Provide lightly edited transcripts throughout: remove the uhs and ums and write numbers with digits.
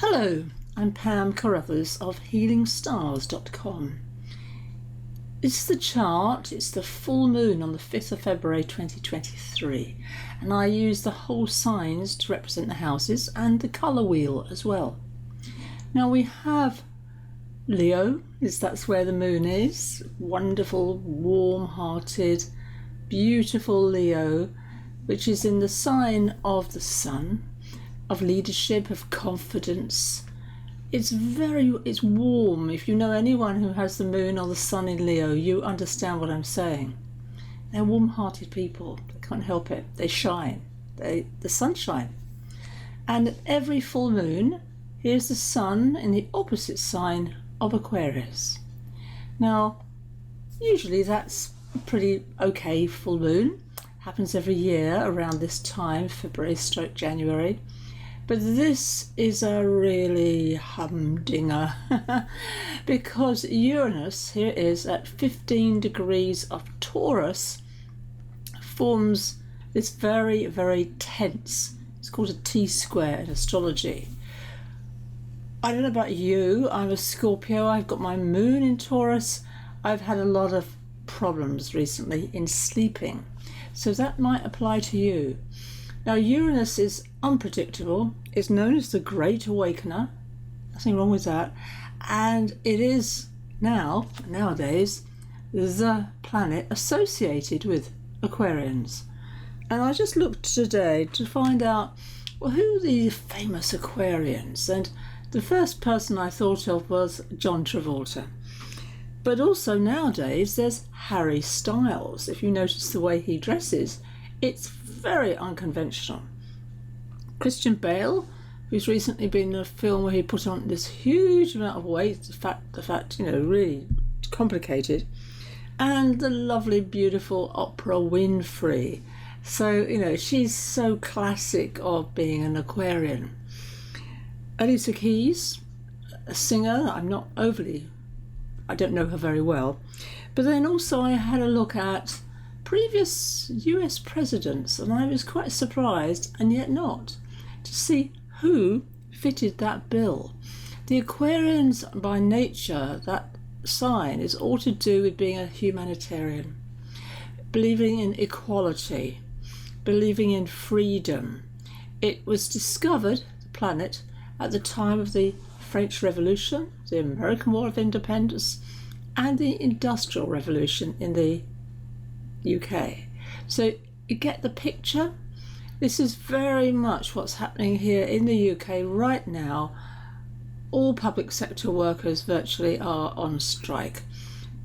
Hello, I'm Pam Carruthers of healingstars.com. This is the chart. It's the full moon on the 5th of February 2023, and I use the whole signs to represent the houses and the colour wheel as well. Now we have Leo, that's where the moon is. Wonderful, warm-hearted, beautiful Leo, which is in the sign of the sun, of leadership, of confidence. It's warm. If you know anyone who has the moon or the sun in Leo, you understand what I'm saying. They're warm-hearted people. They can't help it. They shine. The sunshine. And at every full moon, here's the sun in the opposite sign of Aquarius. Now, usually that's a pretty okay full moon. Happens every year around this time, February/January. But this is a really humdinger because Uranus, here it is, at 15 degrees of Taurus, forms this very, very tense, it's called a T-square in astrology. I don't know about you, I'm a Scorpio, I've got my moon in Taurus. I've had a lot of problems recently in sleeping, so that might apply to you. Now Uranus is unpredictable, it's known as the Great Awakener, nothing wrong with that, and it is nowadays, the planet associated with Aquarians. And I just looked today to find out, well, who are the famous Aquarians, and the first person I thought of was John Travolta. But also nowadays there's Harry Styles. If you notice the way he dresses, it's very unconventional. Christian Bale, who's recently been in a film where he put on this huge amount of weight, the fact, really complicated. And the lovely, beautiful Oprah Winfrey. So, she's so classic of being an Aquarian. Alicia Keys, a singer, I don't know her very well. But then also I had a look at previous US presidents, and I was quite surprised, and yet not, to see who fitted that bill. The Aquarians, by nature, that sign is all to do with being a humanitarian, believing in equality, believing in freedom. It was discovered, the planet, at the time of the French Revolution, the American War of Independence, and the Industrial Revolution in the UK. So you get the picture. This is very much what's happening here in the UK right now. All public sector workers virtually are on strike.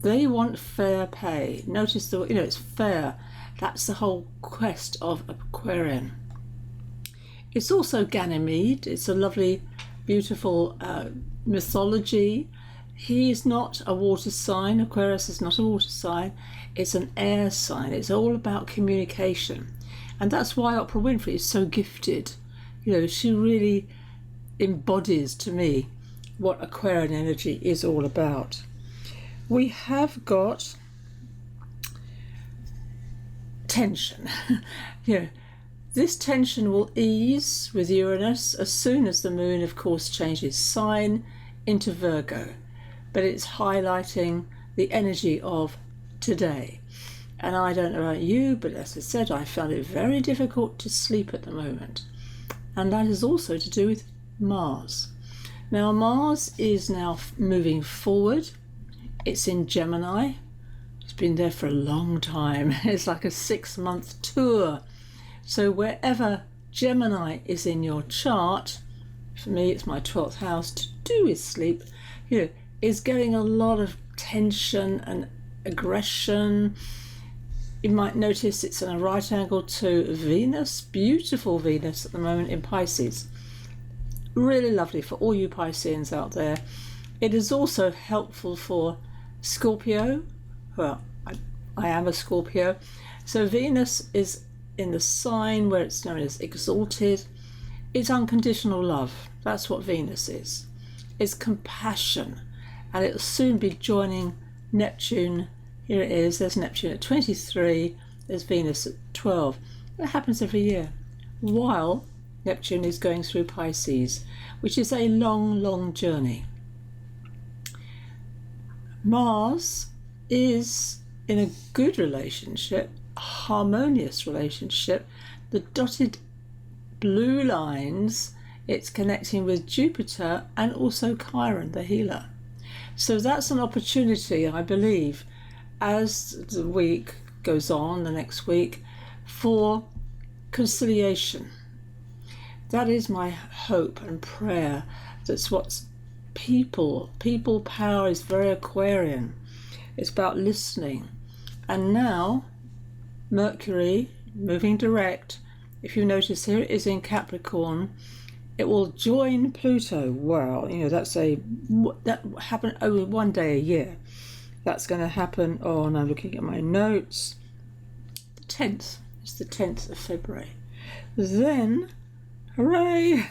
They want fair pay. Notice it's fair. That's the whole quest of Aquarian. It's also Ganymede. It's a lovely, beautiful mythology. He is not a water sign. Aquarius is not a water sign. It's an air sign. It's all about communication. And that's why Oprah Winfrey is so gifted. She really embodies to me what Aquarian energy is all about. We have got tension. This tension will ease with Uranus as soon as the moon, of course, changes sign into Virgo. But it's highlighting the energy of today. And I don't know about you, but as I said, I found it very difficult to sleep at the moment. And that is also to do with Mars. Now Mars is now moving forward. It's in Gemini. It's been there for a long time. It's like a 6-month tour. So wherever Gemini is in your chart, for me it's my 12th house, to do with sleep, is getting a lot of tension and aggression. You might notice it's in a right angle to Venus, beautiful Venus at the moment in Pisces. Really lovely for all you Pisceans out there. It is also helpful for Scorpio. Well, I am a Scorpio. So Venus is in the sign where it's known as exalted. It's unconditional love. That's what Venus is. It's compassion. And it'll soon be joining Neptune. Here it is, there's Neptune at 23, there's Venus at 12. That happens every year. While Neptune is going through Pisces, which is a long, long journey. Mars is in a good relationship, a harmonious relationship. The dotted blue lines, it's connecting with Jupiter and also Chiron, the healer. So that's an opportunity, I believe, as the week goes on, the next week, for conciliation. That is my hope and prayer. That's what people power is very Aquarian. It's about listening. And now Mercury moving direct, if you notice here, it is in Capricorn. It will join Pluto. Well, that happen only one day a year. That's going to happen on, I'm looking at my notes, the 10th. It's the 10th of February. Then, hooray,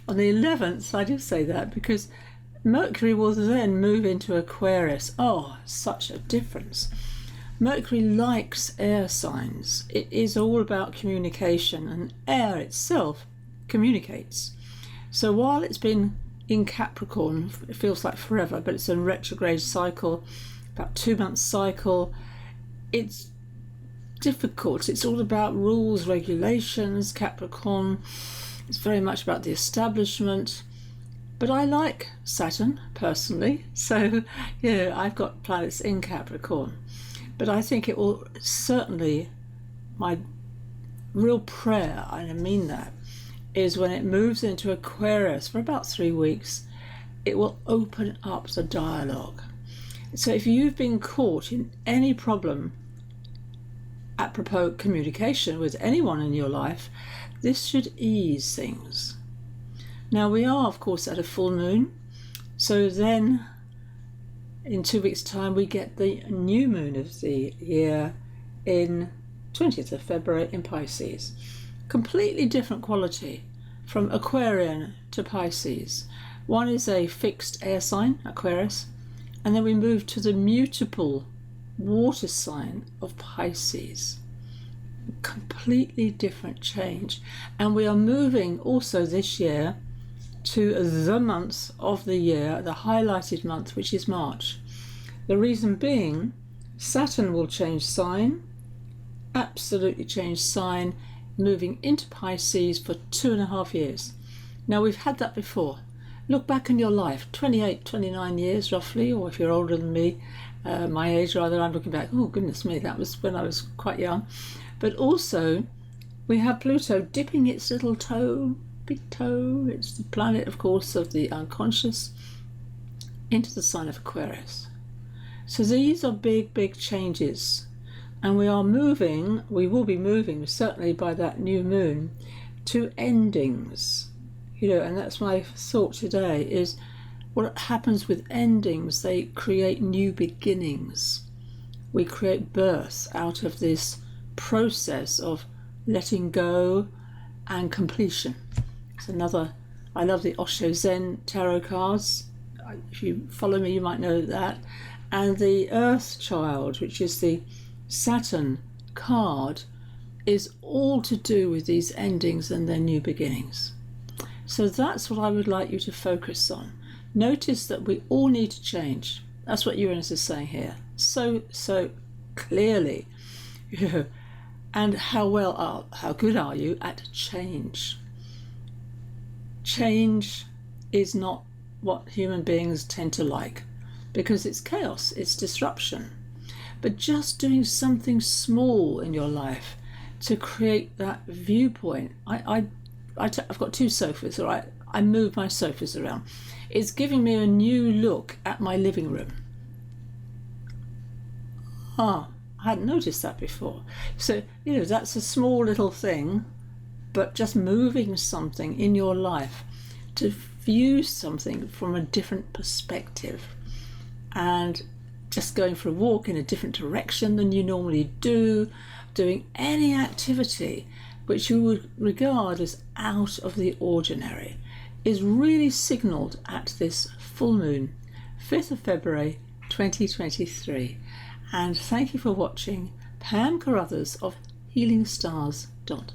on the 11th, I do say that because Mercury will then move into Aquarius. Oh, such a difference. Mercury likes air signs. It is all about communication, and air itself communicates. So while it's been in Capricorn, it feels like forever, but it's a retrograde cycle, about 2 months cycle. It's difficult. It's all about rules, regulations. Capricorn, it's very much about the establishment. But I like Saturn personally, so yeah, I've got planets in Capricorn. But I think it will certainly, my real prayer, and I mean that, is when it moves into Aquarius for about 3 weeks, it will open up the dialogue. So if you've been caught in any problem apropos communication with anyone in your life, this should ease things. Now we are, of course, at a full moon, so then in 2 weeks' time we get the new moon of the year in 20th of February in Pisces. Completely different quality from Aquarian to Pisces. One is a fixed air sign, Aquarius, and then we move to the mutable water sign of Pisces. Completely different change. And we are moving also this year to the month of the year, the highlighted month, which is March. The reason being, Saturn will change sign, absolutely change sign, moving into Pisces for 2.5 years. Now we've had that before. Look back in your life, 28, 29 years roughly, or if you're older than me, my age rather, I'm looking back, oh goodness me, that was when I was quite young. But also, we have Pluto dipping its little toe, big toe, it's the planet, of course, of the unconscious, into the sign of Aquarius. So these are big, big changes. And we will be moving, certainly by that new moon, to endings. And that's my thought today, is what happens with endings, they create new beginnings. We create birth out of this process of letting go and completion. It's another, I love the Osho Zen tarot cards. If you follow me, you might know that. And the Earth Child, which is the Saturn card, is all to do with these endings and their new beginnings. So that's what I would like you to focus on. Notice that we all need to change. That's what Uranus is saying here. So clearly. And how good are you at change? Change is not what human beings tend to like, because it's chaos, it's disruption. But just doing something small in your life to create that viewpoint. I've got 2 sofas, all right? I move my sofas around. It's giving me a new look at my living room. I hadn't noticed that before. So, that's a small little thing, but just moving something in your life to view something from a different perspective, and just going for a walk in a different direction than you normally do, doing any activity which you would regard as out of the ordinary, is really signalled at this full moon, 5th of February 2023. And thank you for watching. Pam Carruthers of healingstars.com.